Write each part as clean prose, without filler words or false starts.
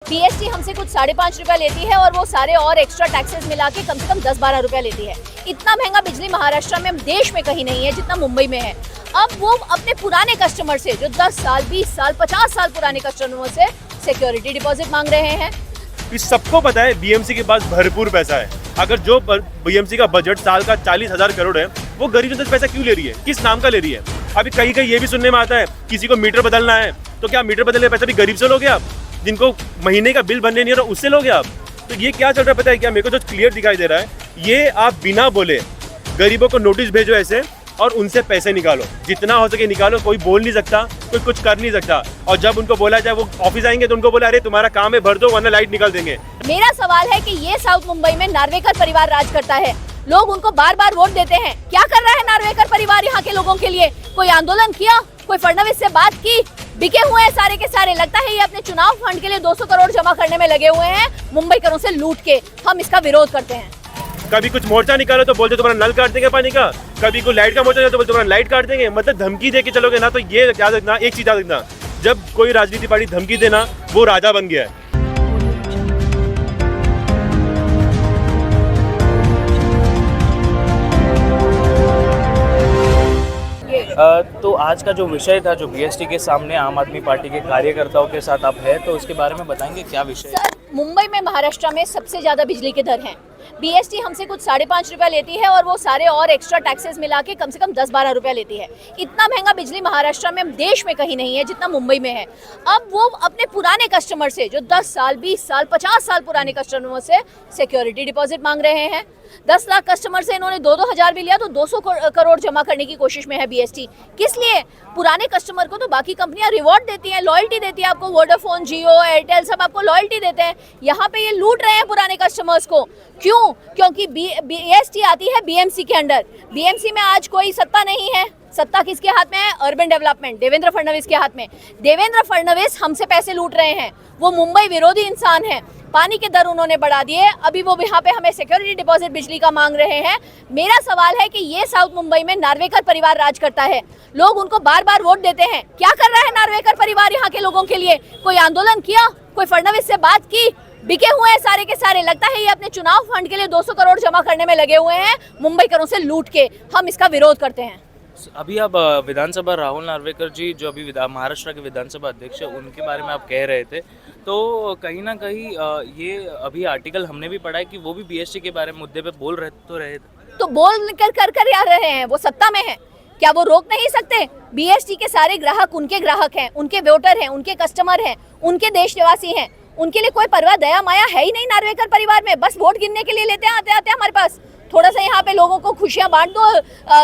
BST हमसे कुछ 5.5 रुपया लेती है और वो सारे और एक्स्ट्रा टैक्सेस मिला के कम से कम 10-12 रुपया लेती है। इतना महंगा बिजली महाराष्ट्र में देश में कहीं नहीं है जितना मुंबई में है। अब वो अपने पुराने कस्टमर से जो 10 साल 20 साल 50 साल पुराने कस्टमर से सिक्योरिटी डिपॉजिट मांग रहे हैं। इस सबको पता है बीएमसी के पास भरपूर पैसा है। अगर जो बीएमसी का बजट साल का 40,000 करोड़ है, वो गरीब जनता से पैसा क्यों ले रही है, किस नाम का ले रही है? अभी कहीं कहीं ये भी सुनने में आता है किसी को मीटर बदलना है, तो क्या मीटर बदलने का पैसा भी गरीब से लोगे आप, जिनको महीने का बिल बनने नहीं हो रहा उससे लोगे आप? तो ये क्या चल रहा है पता है क्या? मेरे को जो क्लियर दिखाई दे रहा है, ये आप बिना बोले गरीबों को नोटिस भेजो ऐसे और उनसे पैसे निकालो, जितना हो सके निकालो। कोई बोल नहीं सकता, कोई कुछ कर नहीं सकता। और जब उनको बोला जाए वो ऑफिस आएंगे तो उनको बोला अरे तुम्हारा काम है भर दो वरना लाइट निकाल देंगे। मेरा सवाल है कि ये साउथ मुंबई में नार्वेकर परिवार राज करता है, लोग उनको बार बार वोट देते हैं। क्या कर रहा है नार्वेकर परिवार यहाँ के लोगों के लिए? कोई आंदोलन किया? कोई फडणवीस से बात की? बिके हुए हैं सारे के सारे। लगता है ये अपने चुनाव फंड के लिए 200 करोड़ जमा करने में लगे हुए हैं, मुंबईकरों से लूट के। हम इसका विरोध करते हैं। कभी कुछ मोर्चा निकालो तो बोलते तुम्हारा नल काट देंगे पानी का, कभी कोई लाइट का मोर्चा तो बोलते तुम्हारा लाइट काट देंगे। मतलब धमकी दे के चलोगे ना, तो ये याद रखना, एक चीज याद रखना, जब कोई राजनीति पार्टी धमकी देना वो राजा बन गया है। तो आज का जो विषय था, जो बीएसटी के सामने आम आदमी पार्टी के कार्यकर्ताओं के साथ आप हैं, तो उसके बारे में बताएंगे क्या विषय है? सर, मुंबई में महाराष्ट्र में सबसे ज्यादा बिजली के दर हैं। बीएसटी हमसे कुछ 5.5 रुपया लेती है और वो सारे और एक्स्ट्रा टैक्सेस मिला के कम से कम 10-12 रुपया लेती है। इतना महंगा बिजली महाराष्ट्र में देश में कहीं नहीं है जितना मुंबई में है। अब वो अपने पुराने कस्टमर से जो 10 साल 20 साल 50 साल पुराने कस्टमर से सिक्योरिटी डिपॉजिट मांग रहे हैं। 10 लाख कस्टमर से इन्होंने 2-2 हजार भी लिया, तो 200 करोड़ जमा करने की कोशिश में है बीएसटी। किस लिए? पुराने कस्टमर को तो बाकी कंपनियां रिवॉर्ड देती हैं, लॉयल्टी देती है आपको। वोडाफोन, जियो, एयरटेल सब आपको लॉयल्टी देते हैं। यहाँ पे ये लूट रहे हैं पुराने कस्टमर्स को। क्यों? क्योंकि बीएसटी आती है बीएमसी के अंडर। बीएमसी में आज कोई सत्ता नहीं है। सत्ता किसके हाथ में है? अर्बन डेवलपमेंट, देवेंद्र फडणवीस के हाथ में। देवेंद्र फडणवीस हमसे पैसे लूट रहे हैं। वो मुंबई विरोधी इंसान है। पानी के दर उन्होंने बढ़ा दिए, अभी वो यहाँ पे हमें सिक्योरिटी डिपॉजिट बिजली का मांग रहे हैं। मेरा सवाल है कि ये साउथ मुंबई में नार्वेकर परिवार राज करता है, लोग उनको बार बार वोट देते हैं। क्या कर रहा है नार्वेकर परिवार यहाँ के लोगों के लिए? कोई आंदोलन किया? कोई फडणवीस से बात की? बिके हुए हैं सारे के सारे। लगता है ये अपने चुनाव फंड के लिए 200 करोड़ जमा करने में लगे हुए हैं, मुंबईकरों से लूट के। हम इसका विरोध करते हैं। अभी आप विधानसभा राहुल नार्वेकर जी, जो अभी महाराष्ट्र के विधानसभा अध्यक्ष है, उनके बारे में आप कह रहे थे, तो कहीं ना कहीं ये अभी आर्टिकल हमने भी पढ़ा है कि वो भी बीएसटी के बारे में मुद्दे पे बोल रहे थे। तो बोल कर आ रहे हैं, वो सत्ता में है, क्या वो रोक नहीं सकते? बीएसटी के सारे ग्राहक उनके ग्राहक हैं, उनके वोटर हैं, उनके कस्टमर हैं, उनके देश निवासी हैं। उनके लिए कोई परवाह दया माया है ही नहीं नार्वेकर परिवार में। बस वोट गिनने के लिए लेते हैं आते आते हमारे पास। थोड़ा सा यहाँ पे लोगों को खुशियां बांट दो,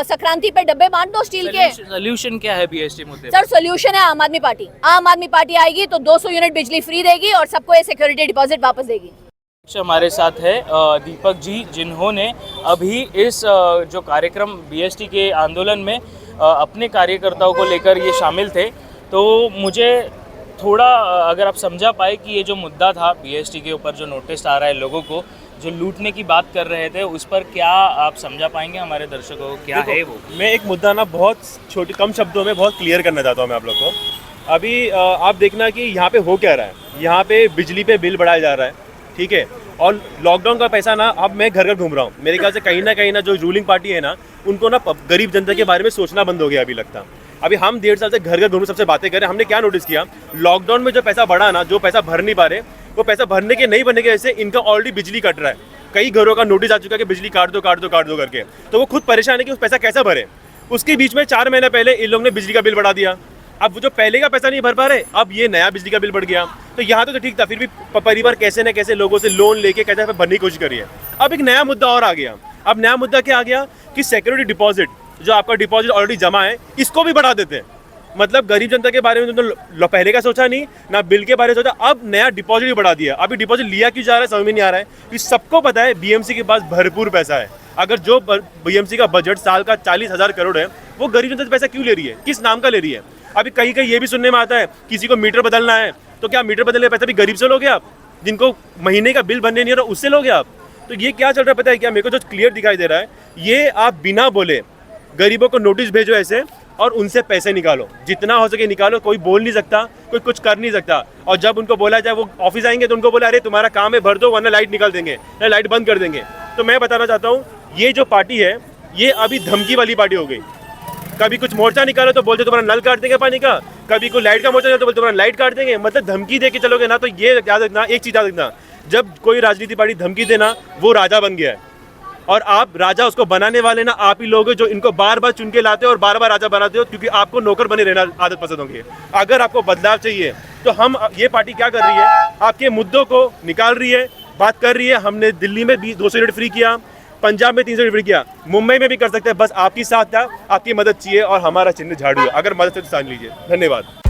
संक्रांति पे डब्बे बांट दो स्टील के। सोल्यूशन क्या है बीएसटी मुद्दे? सर, सोल्यूशन है आम आदमी पार्टी। आम आदमी पार्टी आएगी तो 200 यूनिट बिजली फ्री देगी और सबको ये सिक्योरिटी डिपॉजिट वापस देगी। हमारे साथ है दीपक जी, जिन्होंने अभी इस जो कार्यक्रम बीएसटी के आंदोलन में अपने कार्यकर्ताओं को लेकर ये शामिल थे। तो मुझे थोड़ा अगर आप समझा पाए कि ये जो मुद्दा था बीएसटी के ऊपर, जो नोटिस आ रहा है लोगों को, जो लूटने की बात कर रहे थे, उस पर क्या आप समझा पाएंगे हमारे दर्शकों को? क्या है वो? मैं एक मुद्दा ना बहुत छोटे कम शब्दों में बहुत क्लियर करना चाहता हूँ मैं आप लोग को। अभी आप देखना कि यहाँ पे हो क्या रहा है। यहाँ पे बिजली पे बिल बढ़ाया जा रहा है, ठीक है, और लॉकडाउन का पैसा ना अब मैं घर घर घूम रहा हूँ। मेरे ख्याल से कहीं ना जो रूलिंग पार्टी है ना, उनको ना गरीब जनता के बारे में सोचना बंद हो गया अभी लगता। अभी हम 1.5 साल से घर घर घूम सबसे बातें करें। हमने क्या नोटिस किया, लॉकडाउन में जो पैसा बढ़ा ना, जो पैसा भर नहीं पा रहे, वो पैसा भरने के नहीं बनने के वजह से इनका ऑलरेडी बिजली कट रहा है। कई घरों का नोटिस आ चुका है कि बिजली काट दो करके। तो वो खुद परेशान है कि उस पैसा कैसा भरे। उसके बीच में 4 महीने पहले इन लोगों ने बिजली का बिल बढ़ा दिया। अब वो जो पहले का पैसा नहीं भर पा रहे, अब ये नया बिजली का बिल बढ़ गया। तो यहाँ तो ठीक था, फिर भी परिवार कैसे न कैसे लोगों से लोन लेके कैसे भरने की कोशिश करी है। अब एक नया मुद्दा और आ गया। अब नया मुद्दा क्या आ गया कि सिक्योरिटी डिपॉजिट, जो आपका डिपॉजिट ऑलरेडी जमा है, इसको भी बढ़ा देते हैं। मतलब गरीब जनता के बारे में तो पहले का सोचा नहीं ना, बिल के बारे में सोचा, अब नया डिपॉजिट भी बढ़ा दिया। अभी डिपॉजिट लिया क्यों जा रहा है समझ में नहीं आ रहा है। इस सबको पता है बीएमसी के पास भरपूर पैसा है। अगर जो बीएमसी का बजट साल का 40,000 करोड़ है, वो गरीब जनता से पैसा क्यों ले रही है, किस नाम का ले रही है? अभी कहीं कहीं ये भी सुनने में आता है किसी को मीटर बदलना है, तो क्या मीटर बदलने का पैसा भी गरीब से लोगे आप, जिनको महीने का बिल बनने नहीं हो रहा उससे लोगे आप? तो ये क्या चल रहा है पता है क्या? मेरे को जो क्लियर दिखाई दे रहा है, ये आप बिना बोले गरीबों को नोटिस भेजो ऐसे और उनसे पैसे निकालो, जितना हो सके निकालो। कोई बोल नहीं सकता, कोई कुछ कर नहीं सकता। और जब उनको बोला जाए, वो ऑफिस आएंगे तो उनको बोला अरे तुम्हारा काम है भर दो वरना लाइट निकाल देंगे या लाइट बंद कर देंगे। तो मैं बताना चाहता हूँ ये जो पार्टी है ये अभी धमकी वाली पार्टी हो गई। कभी कुछ मोर्चा निकालो तो बोलते तुम्हारा नल काट देंगे पानी का, कभी कोई लाइट का मोर्चा निकालो तो बोलते तुम्हारा लाइट काट देंगे। मतलब धमकी दे के चलोगे ना, तो ये याद रखना, एक चीज़ याद रखना, जब कोई राजनीति पार्टी धमकी देना वो राजा बन गया है। और आप राजा उसको बनाने वाले ना आप ही लोग हो, जो इनको बार बार चुन के लाते हो और बार बार राजा बनाते हो, क्योंकि आपको नौकर बने रहना आदत पसंद होगी। अगर आपको बदलाव चाहिए तो हम, ये पार्टी क्या कर रही है, आपके मुद्दों को निकाल रही है, बात कर रही है। हमने दिल्ली में 200 यूनिट फ्री किया, पंजाब में 300 यूनिट फ्री किया, मुंबई में भी कर सकते हैं। बस आपकी साथ था, आपकी मदद चाहिए और हमारा चिन्ह झाड़ू है। अगर मदद है तो साथ लीजिए। धन्यवाद।